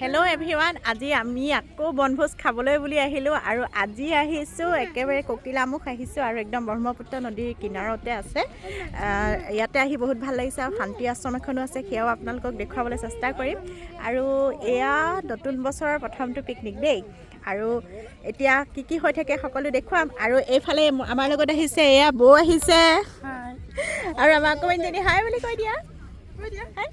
Hello' everyone, আজি আমি আকৌ বনভোজ খাবলৈ বুলি আহিলোঁ আৰু আজি আহিছোঁ একেবাৰে ককিলামুখ আহিছোঁ আৰু একদম ব্ৰহ্মপুত্ৰ নদীৰ কিনাৰতে আছে। ইয়াতে আহি বহুত ভাল লাগিছে আৰু শান্তি আশ্ৰম এখনো আছে, সেয়াও আপোনালোকক দেখুৱাবলৈ চেষ্টা কৰিম। আৰু এয়া নতুন বছৰৰ প্ৰথমটো পিকনিক দেই। আৰু এতিয়া কি হৈ থাকে সকলো দেখুৱাম। আৰু এইফালে আমাৰ লগত আহিছে, এয়া বৌ আহিছে আৰু আমাৰ অকণমানজনী হাই বুলি কৈ দিয়া, কৈ দিয়া হাই।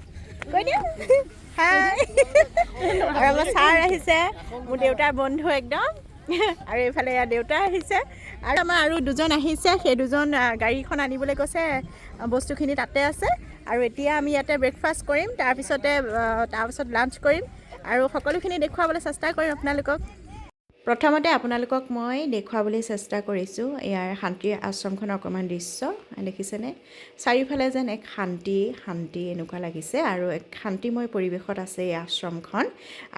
আৰু আমাৰ ছাৰ আহিছে, মোৰ দেউতাৰ বন্ধু একদম। আৰু এইফালে দেউতা আহিছে আৰু আমাৰ আৰু দুজন আহিছে, সেই দুজন গাড়ীখন আনিবলৈ কৈছে, বস্তুখিনি তাতে আছে। আৰু এতিয়া আমি ইয়াতে ব্ৰেকফাষ্ট কৰিম, তাৰপিছত লাঞ্চ কৰিম আৰু সকলোখিনি দেখুৱাবলৈ চেষ্টা কৰিম আপোনালোকক। প্ৰথমতে আপোনালোকক মই দেখুৱাবলৈ চেষ্টা কৰিছোঁ ইয়াৰ শান্তিৰ আশ্ৰমখনৰ অকণমান দৃশ্য দেখিছেনে। চাৰিওফালে যেন এক শান্তি এনেকুৱা লাগিছে আৰু এক শান্তিময় পৰিৱেশত আছে এই আশ্ৰমখন।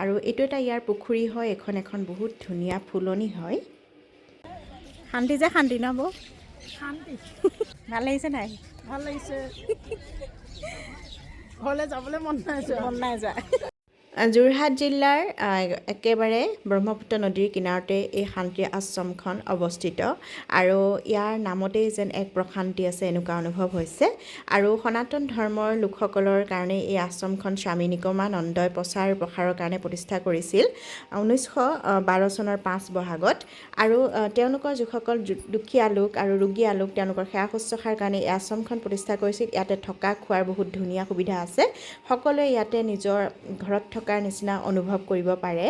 আৰু এইটো এটা ইয়াৰ পুখুৰী হয়, এখন বহুত ধুনীয়া ফুলনি হয়। শান্তি যে শান্তি ন বৌ? শান্তি। ভাল লাগিছে নাই? ভাল লাগিছে। ঘৰলৈ যাবলৈ মন নাই যোৱা। যোৰহাট জিলাৰ একেবাৰে ব্ৰহ্মপুত্ৰ নদীৰ কিনাৰতে এই শান্তি আশ্ৰমখন অৱস্থিত আৰু ইয়াৰ নামতেই যেন এক প্ৰশান্তি আছে এনেকুৱা অনুভৱ হৈছে। আৰু সনাতন ধৰ্মৰ লোকসকলৰ কাৰণে এই আশ্ৰমখন স্বামী নিগমানন্দই প্ৰচাৰ প্ৰসাৰৰ কাৰণে প্ৰতিষ্ঠা কৰিছিল 1912 চনৰ 5 বহাগত। আৰু তেওঁলোকৰ যিসকল দুখীয়া লোক আৰু ৰোগীয়া লোক তেওঁলোকৰ সেৱা শুশ্ৰূষাৰ কাৰণে এই আশ্ৰমখন প্ৰতিষ্ঠা কৰিছিল। ইয়াতে থকা খোৱাৰ বহুত ধুনীয়া সুবিধা আছে, সকলোৱে ইয়াতে নিজৰ ঘৰত থকাৰ নিচিনা অনুভৱ কৰিব পাৰে।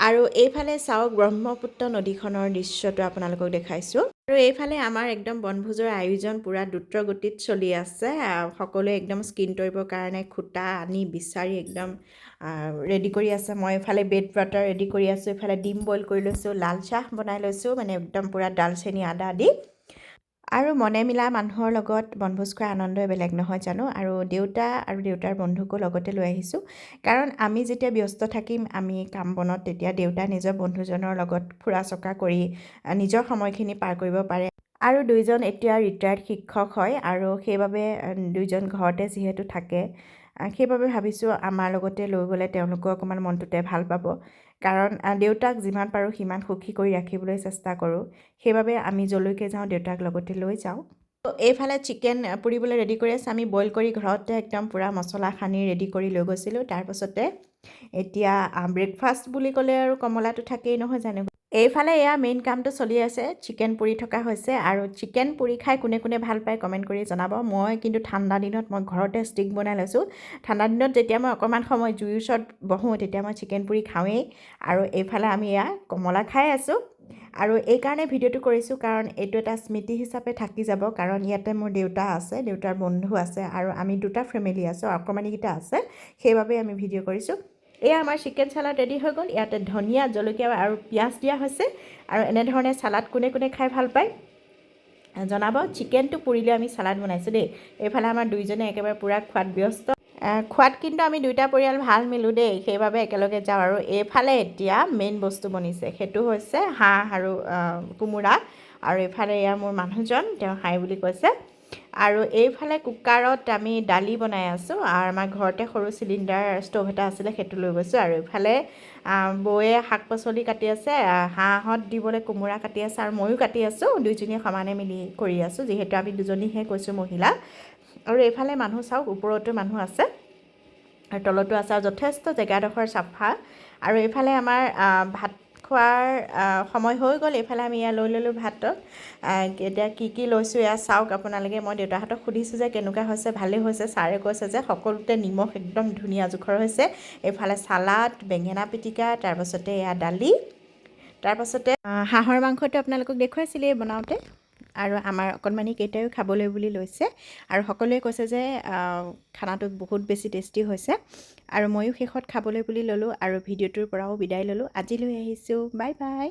আৰু এইফালে চাওক ব্ৰহ্মপুত্ৰ নদীখনৰ দৃশ্যটো আপোনালোকক দেখাইছোঁ। আৰু এইফালে আমাৰ একদম বনভোজৰ আয়োজন পূৰা দ্ৰুত গতিত চলি আছে। সকলোৱে একদম স্কিন তৰিবৰ কাৰণে খুটা আনি বিচাৰি একদম ৰেডি কৰি আছে। মই এইফালে বেড বাটাৰ ৰেডি কৰি আছোঁ, এইফালে ডিম বইল কৰি লৈছোঁ, লাল চাহ বনাই লৈছোঁ, মানে একদম পূৰা ডালচেনি আদা দি। আৰু মনে মিলা মানুহৰ লগত বনভোজ খোৱাৰ আনন্দই বেলেগ নহয় জানো। আৰু দেউতা আৰু দেউতাৰ বন্ধুকো লগতে লৈ আহিছোঁ, কাৰণ আমি যেতিয়া ব্যস্ত থাকিম আমি কাম বনত, তেতিয়া দেউতা নিজৰ বন্ধুজনৰ লগত ফুৰা চকা কৰি নিজৰ সময়খিনি পাৰ কৰিব পাৰে। আৰু দুইজন এতিয়া ৰিটায়াৰ্ড শিক্ষক হয় আৰু সেইবাবে দুইজন ঘৰতে যিহেতু থাকে, সেইবাবে ভাবিছোঁ আমাৰ লগতে লৈ গ'লে তেওঁলোকো অকণমান মনটোতে ভাল পাব। কাৰণ দেউতাক যিমান পাৰোঁ সিমান সুখী কৰি ৰাখিবলৈ চেষ্টা কৰোঁ, সেইবাবে আমি যলৈকে যাওঁ দেউতাক লগতে লৈ যাওঁ। এইফালে চিকেন পুৰিবলৈ ৰেডি কৰি আছে। আমি বইল কৰি ঘৰতে একদম পূৰা মছলা সানি ৰেডি কৰি লৈ গৈছিলোঁ। তাৰপাছতে এতিয়া ব্ৰেকফাষ্ট বুলি ক'লে আৰু কমলাটো থাকেই নহয় জানো। এইফালে এয়া মেইন কামটো চলি আছে, চিকেন পুৰি থকা হৈছে। আৰু চিকেন পুৰি খাই কোনে কোনে ভাল পায় কমেণ্ট কৰি জনাব। মই কিন্তু ঠাণ্ডা দিনত মই ঘৰতে ষ্টিক বনাই লৈছোঁ। ঠাণ্ডা দিনত যেতিয়া মই অকণমান সময় জুইৰ ওচৰত বহোঁ তেতিয়া মই চিকেন পুৰি খাওঁৱেই। আৰু এইফালে আমি এয়া কমলা খাই আছোঁ। আৰু এইকাৰণে ভিডিঅ'টো কৰিছোঁ কাৰণ এইটো এটা স্মৃতি হিচাপে থাকি যাব, কাৰণ ইয়াতে মোৰ দেউতা আছে, দেউতাৰ বন্ধু আছে আৰু আমি দুটা ফেমিলি আছোঁ, অকণমানিকেইটা আছে, সেইবাবে আমি ভিডিঅ' কৰিছোঁ। এয়া আমাৰ চিকেন চালাড ৰেডি হৈ গ'ল। ইয়াতে ধনিয়া, জলকীয়া আৰু পিঁয়াজ দিয়া হৈছে। আৰু এনেধৰণে চালাড কোনে কোনে খাই ভাল পায় জনাব। চিকেনটো পুৰিলে আমি চালাড বনাইছোঁ দেই। এইফালে আমাৰ দুইজনে একেবাৰে পূৰা খোৱাত ব্যস্ত। খোৱাত কিন্তু আমি দুইটা পৰিয়াল ভাল মিলোঁ দেই, সেইবাবে একেলগে যাওঁ। আৰু এইফালে এতিয়া মেইন বস্তু বনিছে, সেইটো হৈছে হাঁহ আৰু কোমোৰা। আৰু এইফালে এয়া মোৰ মানুহজন, তেওঁ হাই বুলি কৈছে। আৰু এইফালে কুকাৰত আমি দালি বনাই আছোঁ। আৰু আমাৰ ঘৰতে সৰু চিলিণ্ডাৰ ষ্ট'ভ এটা আছিলে, সেইটো লৈ গৈছোঁ। আৰু এইফালে বৌয়ে শাক পাচলি কাটি আছে, হাঁহত দিবলৈ কোমোৰা কাটি আছে আৰু ময়ো কাটি আছোঁ। দুইজনীয়ে সমানে মিলি কৰি আছোঁ, যিহেতু আমি দুজনীহে কৈছোঁ মহিলা। আৰু এইফালে মানুহ চাওক, ওপৰতো মানুহ আছে আৰু তলতো আছে, আৰু যথেষ্ট জেগাডোখৰ চাফা। আৰু এইফালে আমাৰ ভাত খোৱাৰ সময় হৈ গ'ল। এইফালে আমি এয়া লৈ ল'লোঁ ভাতত। এতিয়া কি লৈছোঁ এয়া চাওক আপোনালোকে। মই দেউতাহঁতক সুধিছোঁ যে কেনেকুৱা হৈছে, ভালেই হৈছে। ছাৰে কৈছে যে সকলোতে নিমখ একদম ধুনীয়া জোখৰ হৈছে। এইফালে চালাড, বেঙেনা পিটিকা, তাৰপাছতে এয়া দালি, তাৰপাছতে হাঁহৰ মাংসটো আপোনালোকক দেখুৱাইছিলেই বনাওঁতে। আৰু আমাৰ অকণমানি কেইটাইও খাবলৈ বুলি লৈছে আৰু সকলোৱে কৈছে যে খানাটো বহুত বেছি টেষ্টি হৈছে। আৰু ময়ো শেষত খাবলৈ বুলি ল'লোঁ আৰু ভিডিঅ'টোৰ পৰাও বিদায় ল'লোঁ। আজিলৈ আহিছোঁ, বাই বাই।